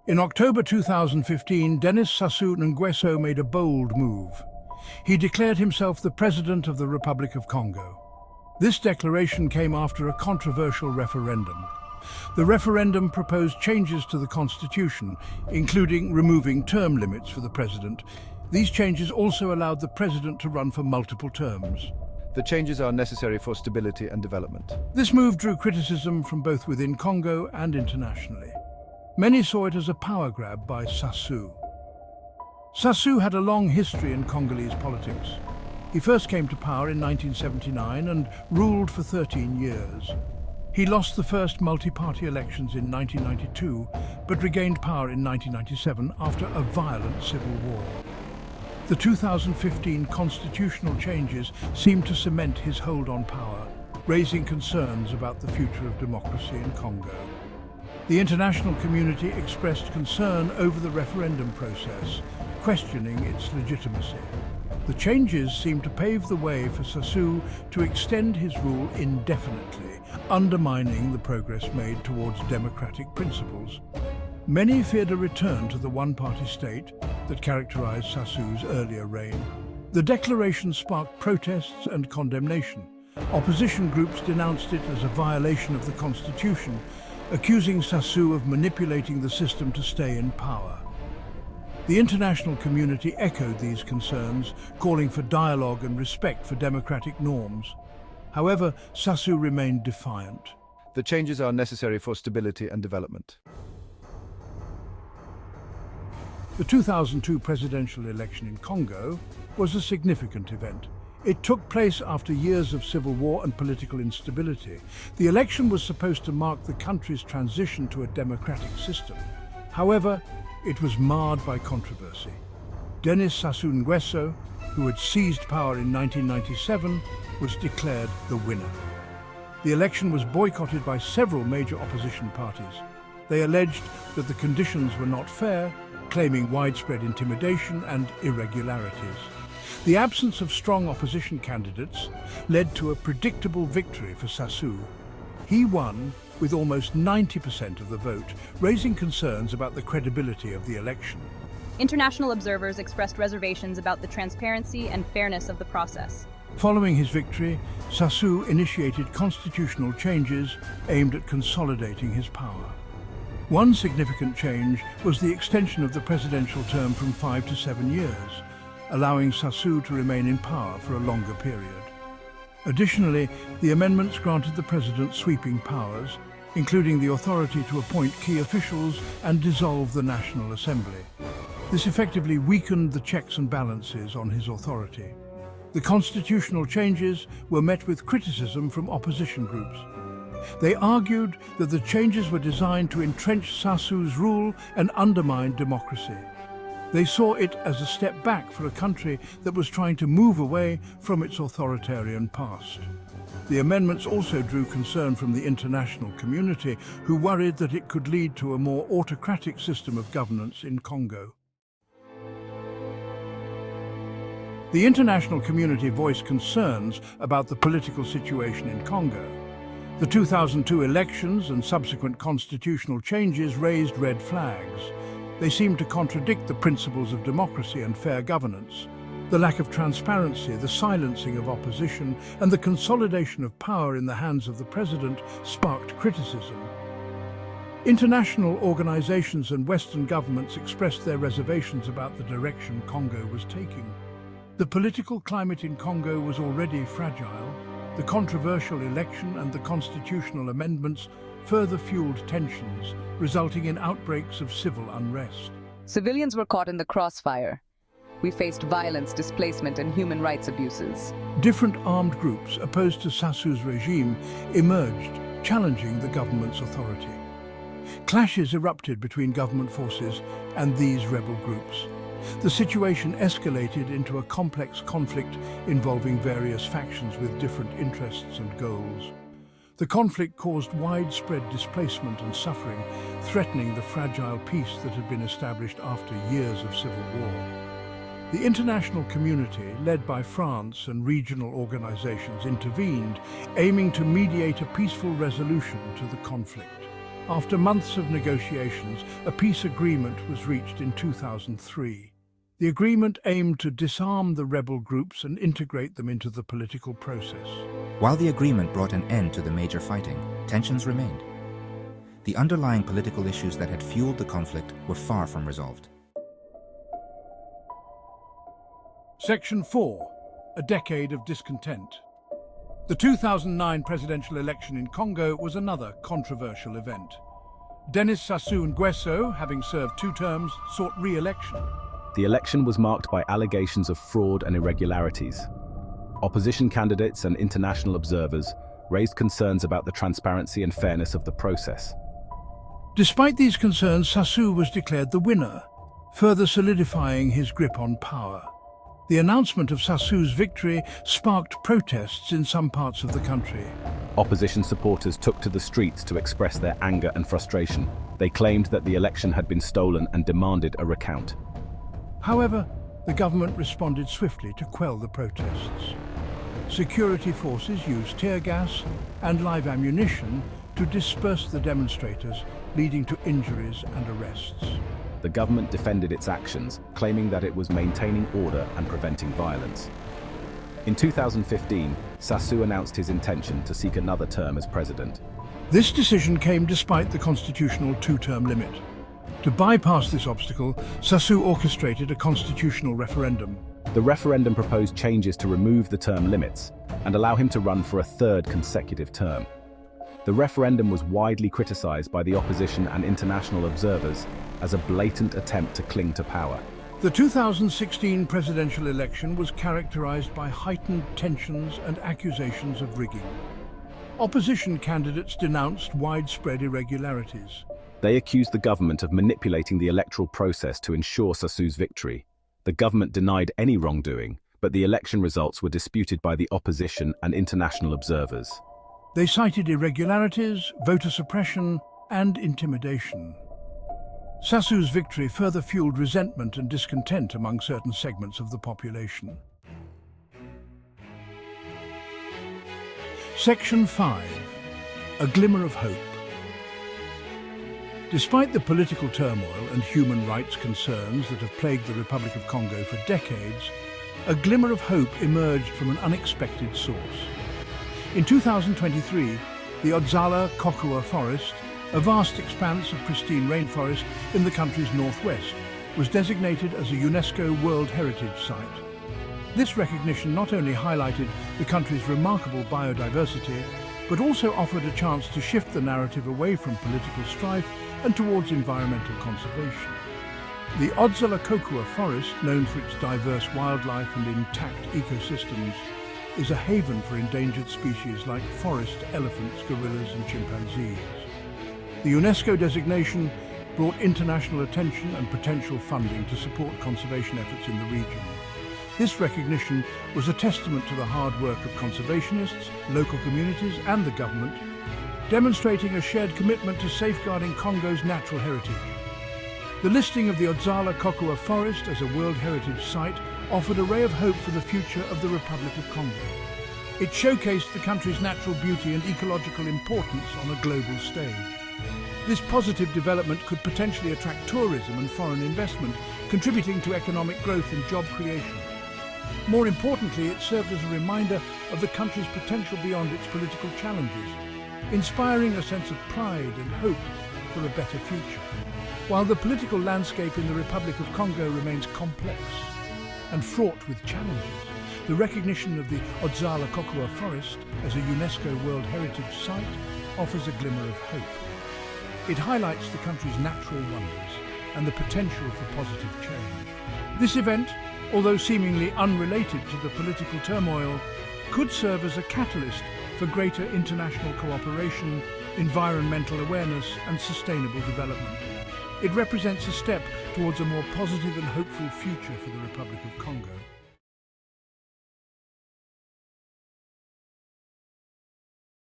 In October 2015, Denis Sassou Nguesso made a bold move. He declared himself the President of the Republic of Congo. This declaration came after a controversial referendum. The referendum proposed changes to the constitution, including removing term limits for the president. These changes also allowed the president to run for multiple terms. The changes are necessary for stability and development. This move drew criticism from both within Congo and internationally. Many saw it as a power grab by Sassou. Sassou had a long history in Congolese politics. He first came to power in 1979 and ruled for 13 years. He lost the first multi-party elections in 1992, but regained power in 1997 after a violent civil war. The 2015 constitutional changes seemed to cement his hold on power, raising concerns about the future of democracy in Congo. The international community expressed concern over the referendum process, questioning its legitimacy. The changes seemed to pave the way for Sassou to extend his rule indefinitely, undermining the progress made towards democratic principles. Many feared a return to the one-party state that characterized Sassou's earlier reign. The declaration sparked protests and condemnation. Opposition groups denounced it as a violation of the constitution, accusing Sassou of manipulating the system to stay in power. The international community echoed these concerns, calling for dialogue and respect for democratic norms. However, Sassou remained defiant. The changes are necessary for stability and development. The 2002 presidential election in Congo was a significant event. It took place after years of civil war and political instability. The election was supposed to mark the country's transition to a democratic system. However, it was marred by controversy. Denis Sassou Nguesso, who had seized power in 1997, was declared the winner. The election was boycotted by several major opposition parties. They alleged that the conditions were not fair, claiming widespread intimidation and irregularities. The absence of strong opposition candidates led to a predictable victory for Sassou. He won with almost 90% of the vote, raising concerns about the credibility of the election. International observers expressed reservations about the transparency and fairness of the process. Following his victory, Sassou initiated constitutional changes aimed at consolidating his power. One significant change was the extension of the presidential term from 5 to 7 years, allowing Sassou to remain in power for a longer period. Additionally, the amendments granted the president sweeping powers, including the authority to appoint key officials and dissolve the National Assembly. This effectively weakened the checks and balances on his authority. The constitutional changes were met with criticism from opposition groups. They argued that the changes were designed to entrench Sassou's rule and undermine democracy. They saw it as a step back for a country that was trying to move away from its authoritarian past. The amendments also drew concern from the international community, who worried that it could lead to a more autocratic system of governance in Congo. The international community voiced concerns about the political situation in Congo. The 2002 elections and subsequent constitutional changes raised red flags. They seemed to contradict the principles of democracy and fair governance. The lack of transparency, the silencing of opposition, and the consolidation of power in the hands of the president sparked criticism. International organizations and Western governments expressed their reservations about the direction Congo was taking. The political climate in Congo was already fragile. The controversial election and the constitutional amendments further fueled tensions, resulting in outbreaks of civil unrest. Civilians were caught in the crossfire. We faced violence, displacement, and human rights abuses. Different armed groups opposed to Sassou's regime emerged, challenging the government's authority. Clashes erupted between government forces and these rebel groups. The situation escalated into a complex conflict involving various factions with different interests and goals. The conflict caused widespread displacement and suffering, threatening the fragile peace that had been established after years of civil war. The international community, led by France and regional organizations, intervened, aiming to mediate a peaceful resolution to the conflict. After months of negotiations, a peace agreement was reached in 2003. The agreement aimed to disarm the rebel groups and integrate them into the political process. While the agreement brought an end to the major fighting, tensions remained. The underlying political issues that had fueled the conflict were far from resolved. Section 4. A decade of discontent. The 2009 presidential election in Congo was another controversial event. Denis Sassou Nguesso, having served 2 terms, sought re-election. The election was marked by allegations of fraud and irregularities. Opposition candidates and international observers raised concerns about the transparency and fairness of the process. Despite these concerns, Sassou was declared the winner, further solidifying his grip on power. The announcement of Sassou's victory sparked protests in some parts of the country. Opposition supporters took to the streets to express their anger and frustration. They claimed that the election had been stolen and demanded a recount. However, the government responded swiftly to quell the protests. Security forces used tear gas and live ammunition to disperse the demonstrators, leading to injuries and arrests. The government defended its actions, claiming that it was maintaining order and preventing violence. In 2015, Sassou announced his intention to seek another term as president. This decision came despite the constitutional 2-term limit. To bypass this obstacle, Sassou orchestrated a constitutional referendum. The referendum proposed changes to remove the term limits and allow him to run for a 3rd consecutive term. The referendum was widely criticized by the opposition and international observers as a blatant attempt to cling to power. The 2016 presidential election was characterized by heightened tensions and accusations of rigging. Opposition candidates denounced widespread irregularities. They accused the government of manipulating the electoral process to ensure Sassou's victory. The government denied any wrongdoing, but the election results were disputed by the opposition and international observers. They cited irregularities, voter suppression, and intimidation. Sassou's victory further fueled resentment and discontent among certain segments of the population. Section 5. A glimmer of hope. Despite the political turmoil and human rights concerns that have plagued the Republic of Congo for decades, a glimmer of hope emerged from an unexpected source. In 2023, the Odzala Kokua Forest, a vast expanse of pristine rainforest in the country's northwest, was designated as a UNESCO World Heritage Site. This recognition not only highlighted the country's remarkable biodiversity, but also offered a chance to shift the narrative away from political strife and towards environmental conservation. The Odzala Kokua Forest, known for its diverse wildlife and intact ecosystems, is a haven for endangered species like forest elephants, gorillas and chimpanzees. The UNESCO designation brought international attention and potential funding to support conservation efforts in the region. This recognition was a testament to the hard work of conservationists, local communities and the government, demonstrating a shared commitment to safeguarding Congo's natural heritage. The listing of the Odzala Kokua Forest as a World Heritage Site offered a ray of hope for the future of the Republic of Congo. It showcased the country's natural beauty and ecological importance on a global stage. This positive development could potentially attract tourism and foreign investment, contributing to economic growth and job creation. More importantly, it served as a reminder of the country's potential beyond its political challenges, inspiring a sense of pride and hope for a better future. While the political landscape in the Republic of Congo remains complex and fraught with challenges, the recognition of the Odzala Kokua Forest as a UNESCO World Heritage Site offers a glimmer of hope. It highlights the country's natural wonders and the potential for positive change. This event, although seemingly unrelated to the political turmoil, could serve as a catalyst for greater international cooperation, environmental awareness and sustainable development. It represents a step towards a more positive and hopeful future for the Republic of Congo.